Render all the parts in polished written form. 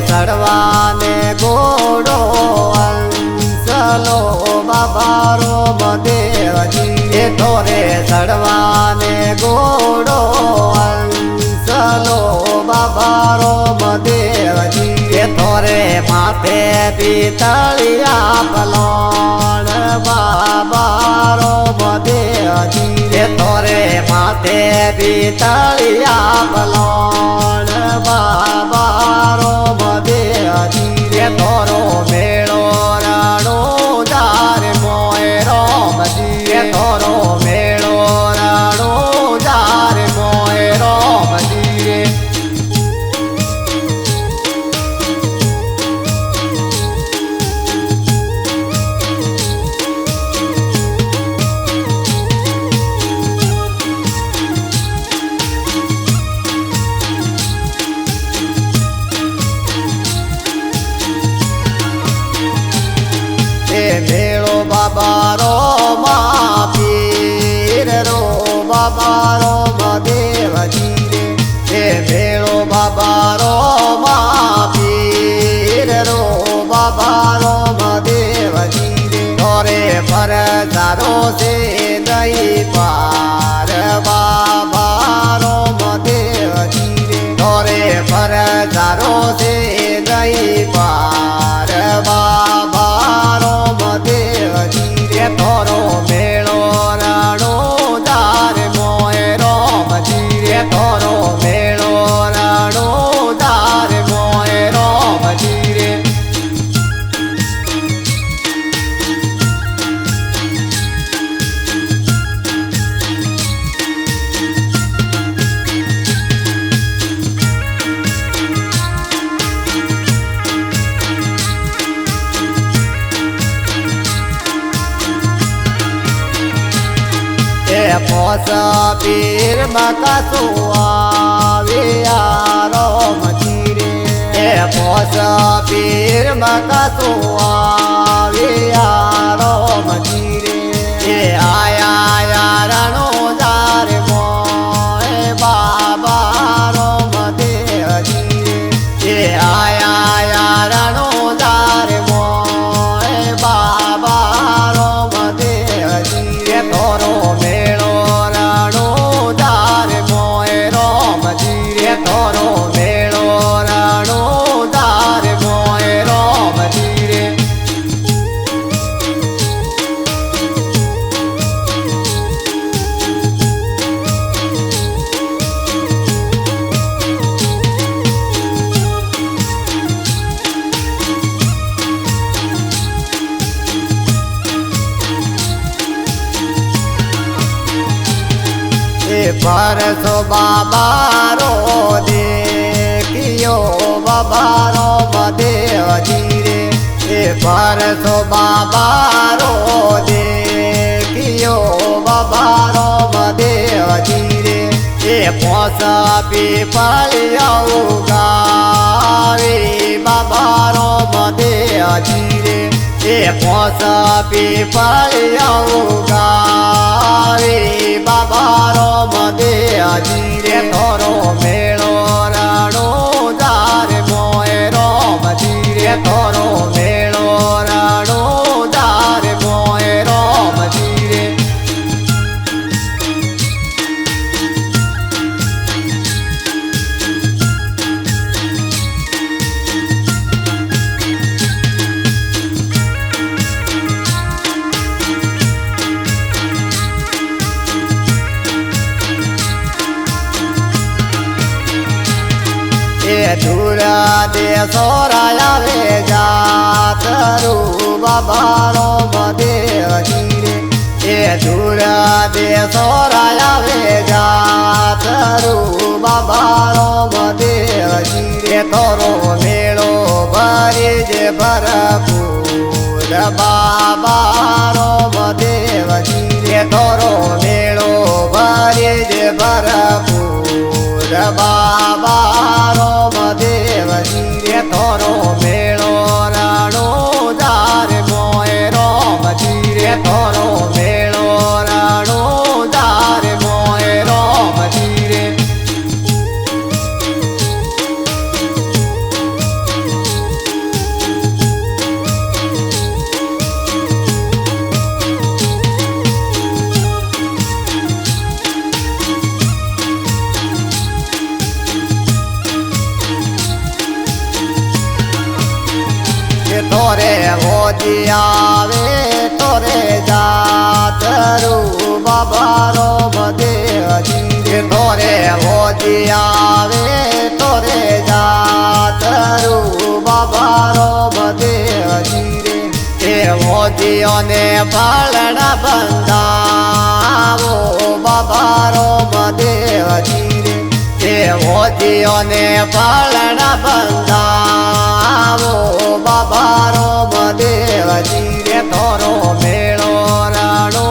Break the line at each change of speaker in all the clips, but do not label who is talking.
સડવાને ગોડો અંસલો બાબારો મદેવજી થોરે સડવાને ગોડો અંસલો બાબારો મદેવજી થોરે માથે પિતળિયા પલોણ બાબારો મદેવજી થોરે માથે પિતળિયા પલોણ બાબારો મદેવજી થોરો મેળો રાણો જાર મોયરો મજી થોરો મેળો રાણો જાર મોયરો મજી મેળો બાબારો મા પીર રો બાબારો મદેવજી રે મેળો બાબારો મા પીર રો બાબારો મદેવજી રે થોરે પર તારો છે દઈ પાર બાબારો મદેવજી રે થોરે પર તારો છે દઈ પાર બાબારો મદેવજી થોરો મેળો રાણો દાર મોયરો મજી થોરો મેળો રાણો દાર મોયરો મજી પોસ પીર મકસુ આવ્યારો મજી રે પોસ પીર મકસુ આવ્યારો મજી રે આયા યારણો જાર મોય બાબારો મદેવજી રે આયા યારણો જાર મોય બાબારો મદેવજી થોરો મેળો રાણો દાર મોયરો મજી થોરો મેળો રાણો દાર મોયરો મજી પરસો બાબારો દેખ્યો બાબારો મદેવજી રે પરસો બાબારો દેખ્યો બાબારો મદેવજી રે પોસ પીપળિયા ગાવે બાબારો મદેવજી રે પોસ પીપળિયા ગાવે બાબારો મદેવજી રે થોરો મેળો રાણો દાર મોયરો મજી રે થોરો મેળો રાણો દાર મોયરો મજી રે ધૂરા દેશો રાયા રે જાતરું બાબારો મદેવજી રે ધૂરા દેશો રાયા રે જાતરું બાબારો મદેવજી રે થોરો મેળો ભરી જે ભરપૂર બાબારો મદેવજી રે થોરો મેળો ભરી જે ભરપૂર બાબારો મદેવજી રે થોરો મેળો રાણો દાર મોયરો મજી રે થોરો મેળો રાણો દાર મોયરો મજી રે મોજી આવે તો રે જાતરું બાબા રોમદેવજી તો રે મોજી આવે તો રે જાતરું બાબા રોમદેવજી રે મોજીઓને પાલણા બંધાવો બાબા રોમદેવજી રે મોજીઓને પાલણા બંધાવો બાબા રોમદેવજી રે તોરો મેળો રાણો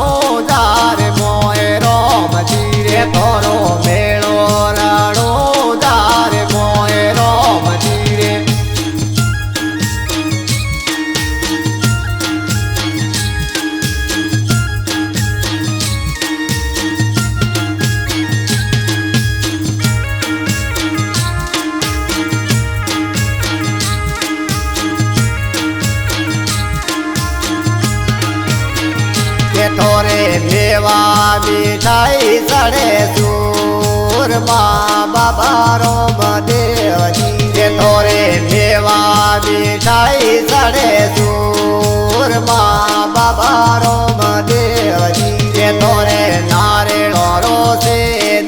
જાર મોય રોમજી રે તોરો મેળો રાણો જાર મોય રોમજી રે થોરે મેવા મીઠાઈ સડે સૂરમાં બાબા રોમદેવજી કે થોરે મેવા મીઠાઈ સડે સૂરમાં બાબા રોમદેવજી કે થોરે નારેળો રોસે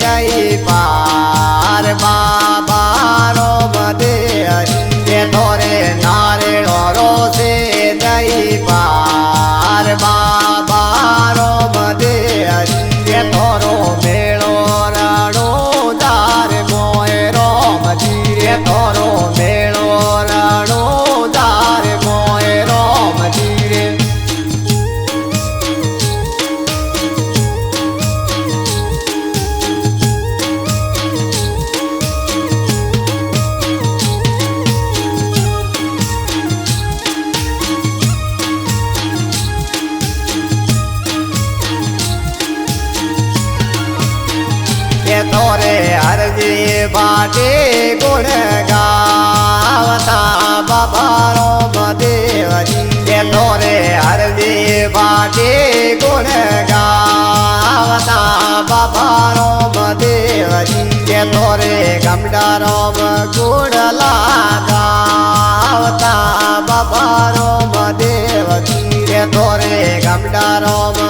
દહીં પાર બાબા રોમદેવજી કે થોરે નારેળો રોસે દહીં પાર બાબા રોમદેવજી થોરો મેળો રાણો દાર મોય રોમજી રે થોરો મેળો રાણો દાર મોય રોમજી રે તોરે હરજી બાટે ગુણ ગાવતા બાબા રોમદેવજી કે તોરે હરજી બાટે ગુણ ગાવતા બાબા રોમદેવજી કે તોરે ગમડા રોમ ગુણ લાગાવતા બાબા રોમદેવજી કે તોરે ગમડા રોમ